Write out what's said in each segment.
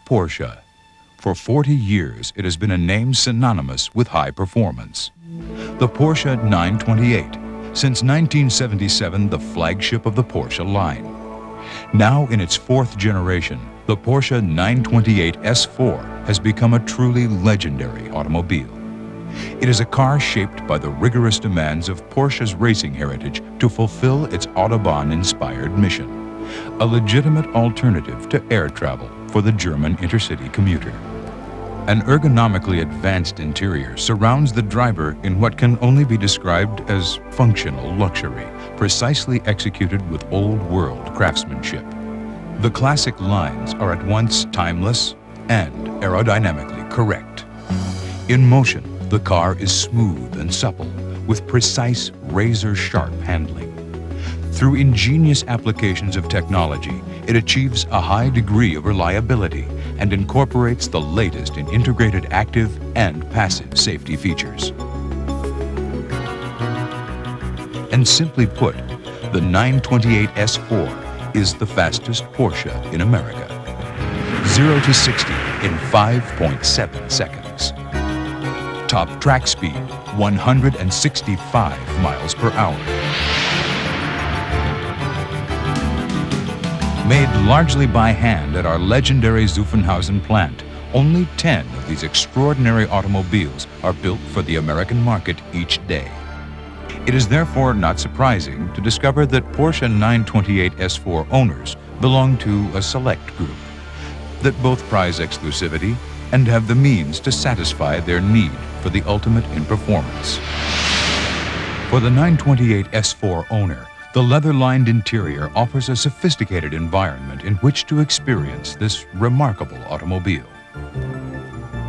Porsche. For 40 years, it has been a name synonymous with high performance. The Porsche 928, since 1977 the flagship of the Porsche line. Now in its fourth generation, the Porsche 928 S4 has become a truly legendary automobile. It is a car shaped by the rigorous demands of Porsche's racing heritage to fulfill its Autobahn-inspired mission, a legitimate alternative to air travel for the German intercity commuter. An ergonomically advanced interior surrounds the driver in what can only be described as functional luxury, precisely executed with old-world craftsmanship. The classic lines are at once timeless and aerodynamically correct. In motion, the car is smooth and supple, with precise, razor-sharp handling. Through ingenious applications of technology, it achieves a high degree of reliability and incorporates the latest in integrated active and passive safety features. And simply put, the 928 S4 is the fastest Porsche in America. 0 to 60 in 5.7 seconds. Top track speed, 165 miles per hour. Made largely by hand at our legendary Zuffenhausen plant, only 10 of these extraordinary automobiles are built for the American market each day. It is therefore not surprising to discover that Porsche 928 S4 owners belong to a select group that both prize exclusivity and have the means to satisfy their need for the ultimate in performance. For the 928 S4 owner, the leather-lined interior offers a sophisticated environment in which to experience this remarkable automobile.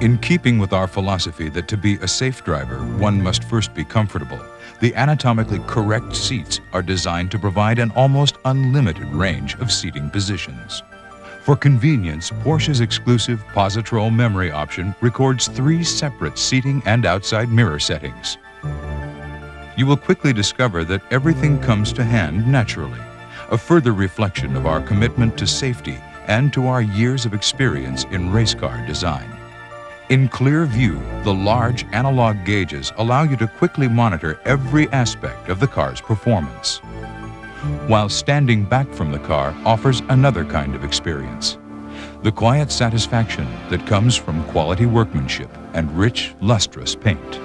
In keeping with our philosophy that to be a safe driver, one must first be comfortable, the anatomically correct seats are designed to provide an almost unlimited range of seating positions. For convenience, Porsche's exclusive Positrol memory option records 3 separate seating and outside mirror settings. You will quickly discover that everything comes to hand naturally, a further reflection of our commitment to safety and to our years of experience in race car design. In clear view, the large analog gauges allow you to quickly monitor every aspect of the car's performance, while standing back from the car offers another kind of experience, the quiet satisfaction that comes from quality workmanship and rich, lustrous paint.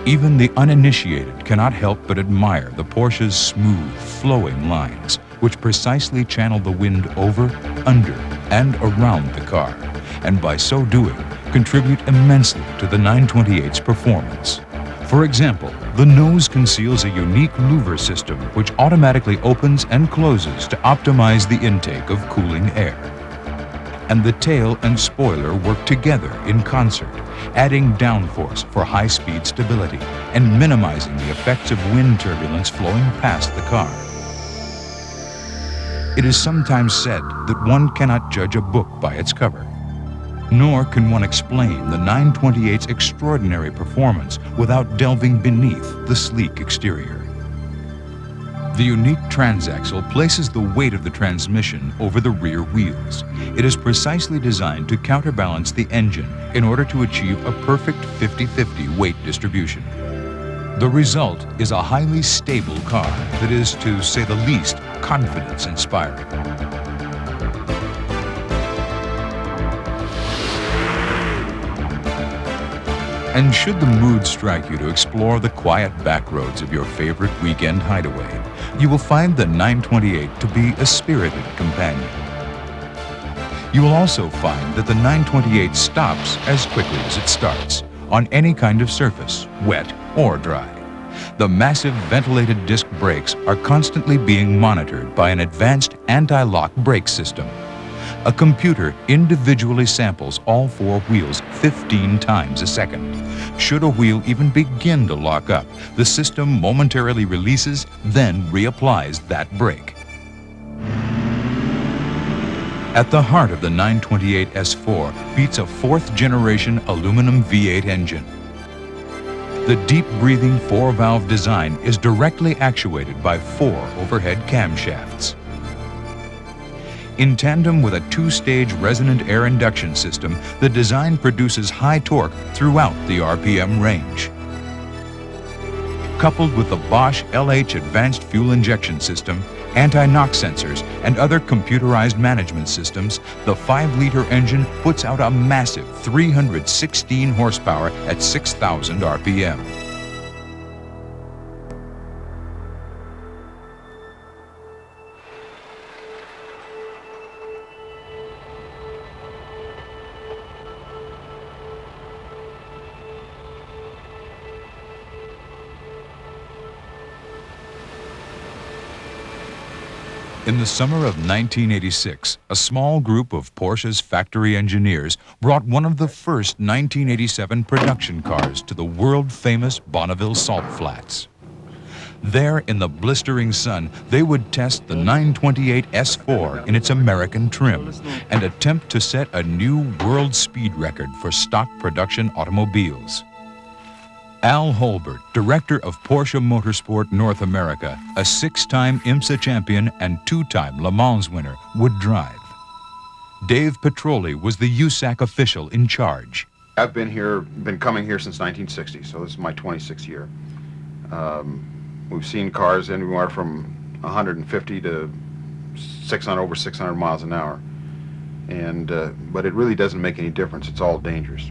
Even the uninitiated cannot help but admire the Porsche's smooth, flowing lines, which precisely channel the wind over, under, and around the car, and by so doing, contribute immensely to the 928's performance. For example, the nose conceals a unique louver system which automatically opens and closes to optimize the intake of cooling air. And the tail and spoiler work together in concert, adding downforce for high-speed stability and minimizing the effects of wind turbulence flowing past the car. It is sometimes said that one cannot judge a book by its cover. Nor can one explain the 928's extraordinary performance without delving beneath the sleek exterior. The unique transaxle places the weight of the transmission over the rear wheels. It is precisely designed to counterbalance the engine in order to achieve a perfect 50-50 weight distribution. The result is a highly stable car that is, to say the least, confidence-inspiring. And should the mood strike you to explore the quiet back roads of your favorite weekend hideaway, you will find the 928 to be a spirited companion. You will also find that the 928 stops as quickly as it starts, on any kind of surface, wet or dry. The massive ventilated disc brakes are constantly being monitored by an advanced anti-lock brake system. A computer individually samples all 4 wheels 15 times a second. Should a wheel even begin to lock up, the system momentarily releases, then reapplies that brake. At the heart of the 928 S4 beats a 4th-generation aluminum V8 engine. The deep-breathing 4-valve design is directly actuated by 4 overhead camshafts. In tandem with a two-stage resonant air induction system, the design produces high torque throughout the RPM range. Coupled with the Bosch LH Advanced Fuel Injection System, anti-knock sensors, and other computerized management systems, the 5-liter engine puts out a massive 316 horsepower at 6,000 RPM. In the summer of 1986, a small group of Porsche's factory engineers brought one of the first 1987 production cars to the world-famous Bonneville Salt Flats. There, in the blistering sun, they would test the 928 S4 in its American trim and attempt to set a new world speed record for stock production automobiles. Al Holbert, director of Porsche Motorsport North America, a 6-time IMSA champion and 2-time Le Mans winner, would drive. Dave Petroli was the USAC official in charge. I've been coming here since 1960, so this is my 26th year. We've seen cars anywhere from 150 to over 600 miles an hour. But it really doesn't make any difference. It's all dangerous.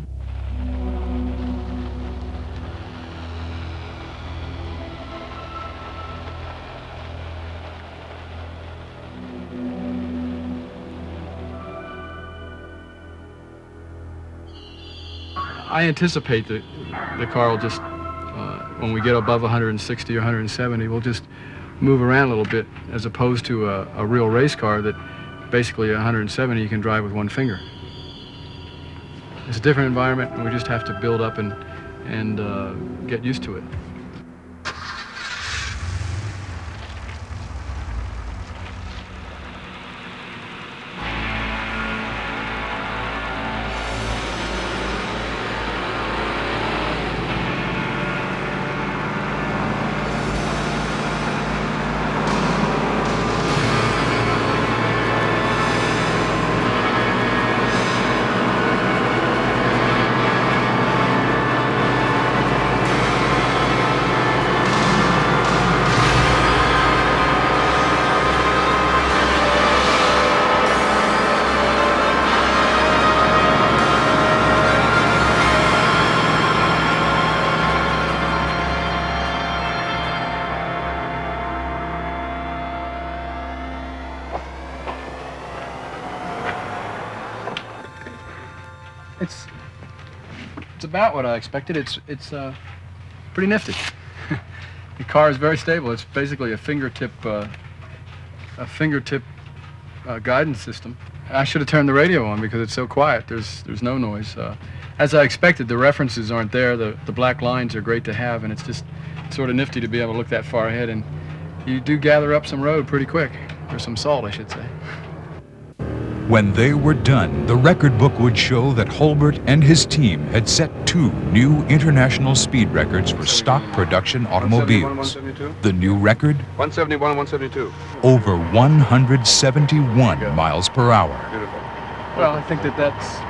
I anticipate that the car will just, when we get above 160 or 170, we'll just move around a little bit, as opposed to a real race car that basically 170 you can drive with one finger. It's a different environment, and we just have to build up and get used to it. It's about what I expected. It's pretty nifty. The car is very stable. It's basically a fingertip guidance system. I should have turned the radio on because it's so quiet. There's no noise. As I expected, the references aren't there. The black lines are great to have, and it's just sort of nifty to be able to look that far ahead. And you do gather up some road pretty quick, or some salt, I should say. When they were done, the record book would show that Holbert and his team had set 2 new international speed records for stock production automobiles. 171, The new record? 171 and 172. Over 171 miles per hour. Beautiful. Well, I think that's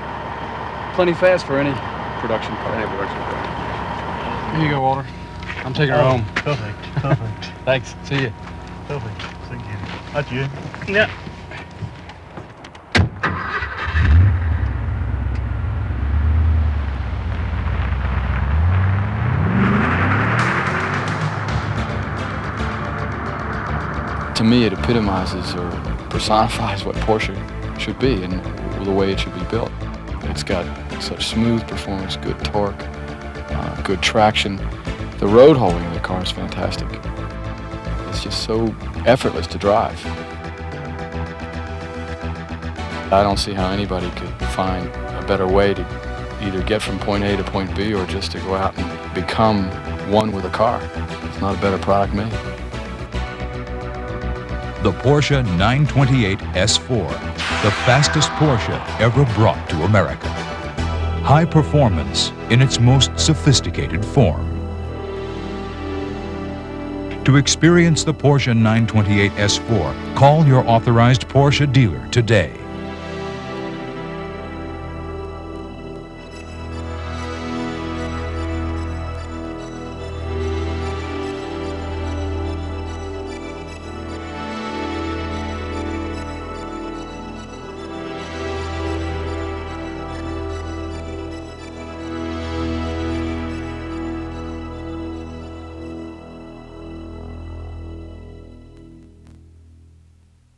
plenty fast for any production car. Any production car. Here you go, Walter. I'm taking her home. Perfect, perfect. Thanks. See you. Perfect, thank you. Adieu. Yeah. To me, it epitomizes or personifies what Porsche should be and the way it should be built. It's got such smooth performance, good torque, good traction. The road holding of the car is fantastic. It's just so effortless to drive. I don't see how anybody could find a better way to either get from point A to point B or just to go out and become one with a car. It's not a better product made. The Porsche 928 S4, the fastest Porsche ever brought to America. High performance in its most sophisticated form. To experience the Porsche 928 S4, call your authorized Porsche dealer today.